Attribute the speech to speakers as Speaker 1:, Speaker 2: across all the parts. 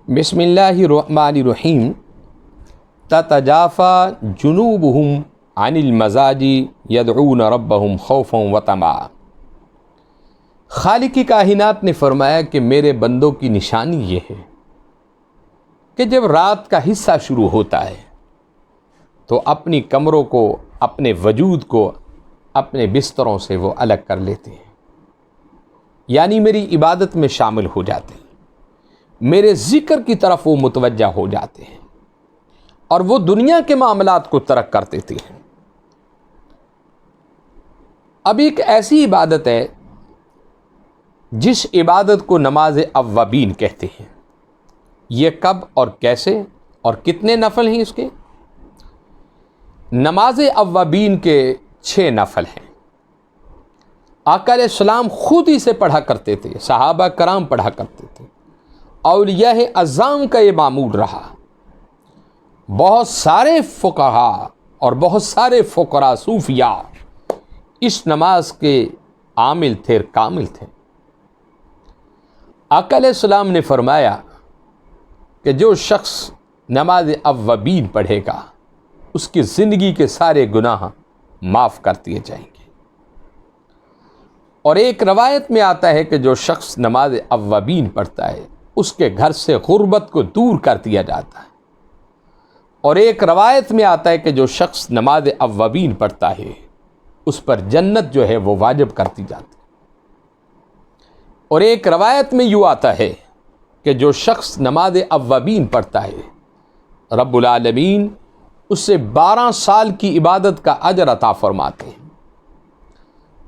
Speaker 1: بسم اللہ الرحمن الرحیم تتجافى جنوبهم عن المضاجع يدعون ربهم خوفا وطمعا۔ خالق کائنات نے فرمایا کہ میرے بندوں کی نشانی یہ ہے کہ جب رات کا حصہ شروع ہوتا ہے تو اپنی کمروں کو، اپنے وجود کو اپنے بستروں سے وہ الگ کر لیتے ہیں، یعنی میری عبادت میں شامل ہو جاتے ہیں، میرے ذکر کی طرف وہ متوجہ ہو جاتے ہیں اور وہ دنیا کے معاملات کو ترک کر دیتے ہیں۔ اب ایک ایسی عبادت ہے جس عبادت کو نماز اوابین کہتے ہیں۔ یہ کب اور کیسے اور کتنے نفل ہیں اس کے؟ نماز اوابین کے 6 نفل ہیں۔ آقا علیہ السلام خود ہی سے پڑھا کرتے تھے، صحابہ کرام پڑھا کرتے تھے، اولیاء اعظام کا یہ معمول رہا۔ بہت سارے فقہا اور بہت سارے فقراء صوفیاء اس نماز کے عامل تھے، کامل تھے۔ آقا علیہ السلام نے فرمایا کہ جو شخص نماز اوابین پڑھے گا اس کی زندگی کے سارے گناہ معاف کر دیے جائیں گے۔ اور ایک روایت میں آتا ہے کہ جو شخص نماز اوابین پڑھتا ہے اس کے گھر سے غربت کو دور کر دیا جاتا ہے۔ اور ایک روایت میں آتا ہے کہ جو شخص نماز اوابین پڑھتا ہے اس پر جنت جو ہے وہ واجب کر دی جاتی ہے۔ اور ایک روایت میں یوں آتا ہے کہ جو شخص نماز اوابین پڑھتا ہے رب العالمین اس سے 12 سال کی عبادت کا اجر عطا فرماتے ہیں۔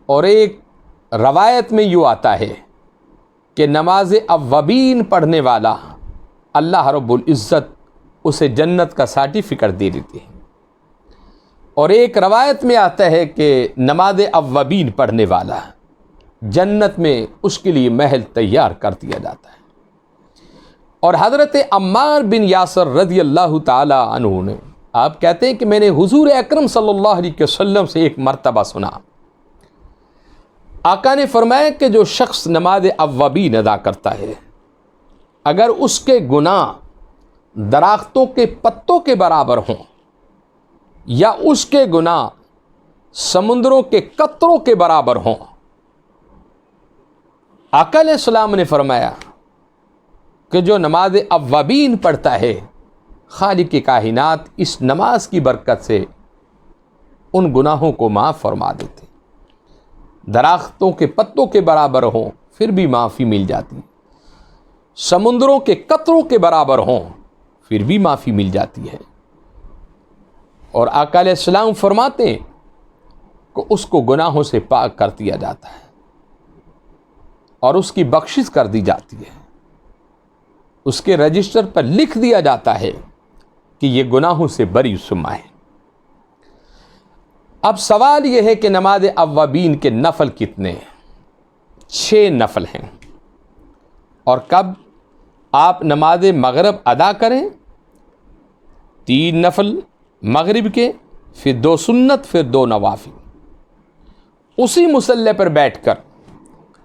Speaker 1: اور ایک روایت میں یوں آتا ہے کہ نماز اوابین پڑھنے والا اللہ رب العزت اسے جنت کا سرٹیفکیٹ دے دیتے ہیں۔ اور ایک روایت میں آتا ہے کہ نماز اوابین پڑھنے والا جنت میں اس کے لیے محل تیار کر دیا جاتا ہے۔ اور حضرت عمار بن یاسر رضی اللہ تعالی عنہ نے، آپ کہتے ہیں کہ میں نے حضور اکرم صلی اللہ علیہ وسلم سے ایک مرتبہ سنا، آقا نے فرمایا کہ جو شخص نماز اوابین ادا کرتا ہے اگر اس کے گناہ درختوں کے پتوں کے برابر ہوں یا اس کے گناہ سمندروں کے قطروں کے برابر ہوں، آقا علیہ السلام نے فرمایا کہ جو نماز اوابین پڑھتا ہے خالق کائنات اس نماز کی برکت سے ان گناہوں کو معاف فرما دیتے۔ درختوں کے پتوں کے برابر ہوں پھر بھی معافی مل جاتی، سمندروں کے قطروں کے برابر ہوں پھر بھی معافی مل جاتی ہے۔ اور آقا علیہ السلام فرماتے ہیں کہ اس کو گناہوں سے پاک کر دیا جاتا ہے اور اس کی بخشش کر دی جاتی ہے، اس کے رجسٹر پر لکھ دیا جاتا ہے کہ یہ گناہوں سے بری سما ہے۔ اب سوال یہ ہے کہ نماز اوابین کے نفل کتنے ہیں؟ 6 نفل ہیں۔ اور کب؟ آپ نماز مغرب ادا کریں 3 نفل مغرب کے، پھر 2 سنت، پھر 2 نوافل۔ اسی مصلی پر بیٹھ کر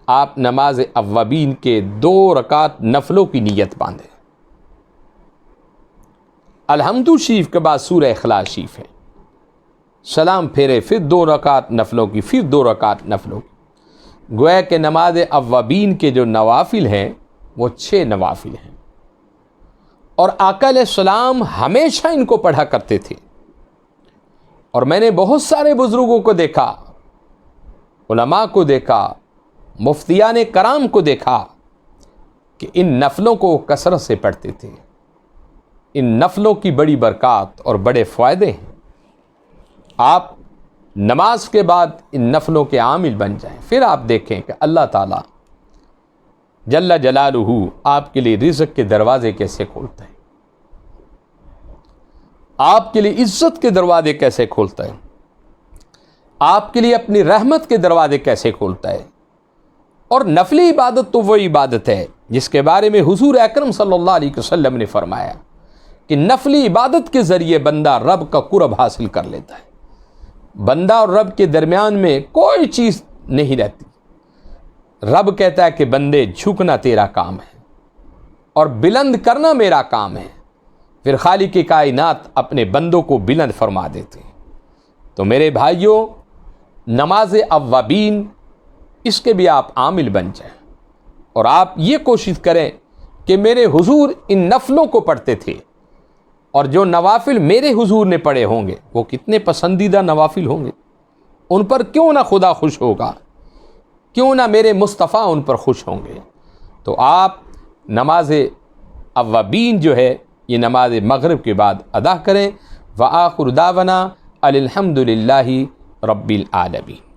Speaker 1: آپ نماز اوابین کے 2 رکعت نفلوں کی نیت باندھیں۔ الحمد شریف کے بعد سورہ اخلاص شریف ہے، سلام پھیرے، پھر 2 رکعت نفلوں کی، پھر 2 رکعت نفلوں کی۔ گویا کہ نماز اوابین کے جو نوافل ہیں وہ 6 نوافل ہیں، اور آقا علیہ السلام ہمیشہ ان کو پڑھا کرتے تھے۔ اور میں نے بہت سارے بزرگوں کو دیکھا، علماء کو دیکھا، مفتیان کرام کو دیکھا کہ ان نفلوں کو کثرت سے پڑھتے تھے۔ ان نفلوں کی بڑی برکات اور بڑے فائدے ہیں۔ آپ نماز کے بعد ان نفلوں کے عامل بن جائیں، پھر آپ دیکھیں کہ اللہ تعالیٰ جل جلالہ آپ کے لیے رزق کے دروازے کیسے کھولتا ہے، آپ کے لیے عزت کے دروازے کیسے کھولتا ہے، آپ کے لیے اپنی رحمت کے دروازے کیسے کھولتا ہے۔ اور نفلی عبادت تو وہ عبادت ہے جس کے بارے میں حضور اکرم صلی اللہ علیہ وسلم نے فرمایا کہ نفلی عبادت کے ذریعے بندہ رب کا قرب حاصل کر لیتا ہے۔ بندہ اور رب کے درمیان میں کوئی چیز نہیں رہتی۔ رب کہتا ہے کہ بندے جھکنا تیرا کام ہے، اور بلند کرنا میرا کام ہے، پھر خالق کائنات اپنے بندوں کو بلند فرما دیتے ہیں۔ تو میرے بھائیوں، نماز اوابین اس کے بھی آپ عامل بن جائیں، اور آپ یہ کوشش کریں کہ میرے حضور ان نفلوں کو پڑھتے تھے، اور جو نوافل میرے حضور نے پڑھے ہوں گے وہ کتنے پسندیدہ نوافل ہوں گے، ان پر کیوں نہ خدا خوش ہوگا، کیوں نہ میرے مصطفیٰ ان پر خوش ہوں گے۔ تو آپ نماز اوابین جو ہے یہ نماز مغرب کے بعد ادا کریں۔ وآخر دعوانا الحمد للہ رب العالمین۔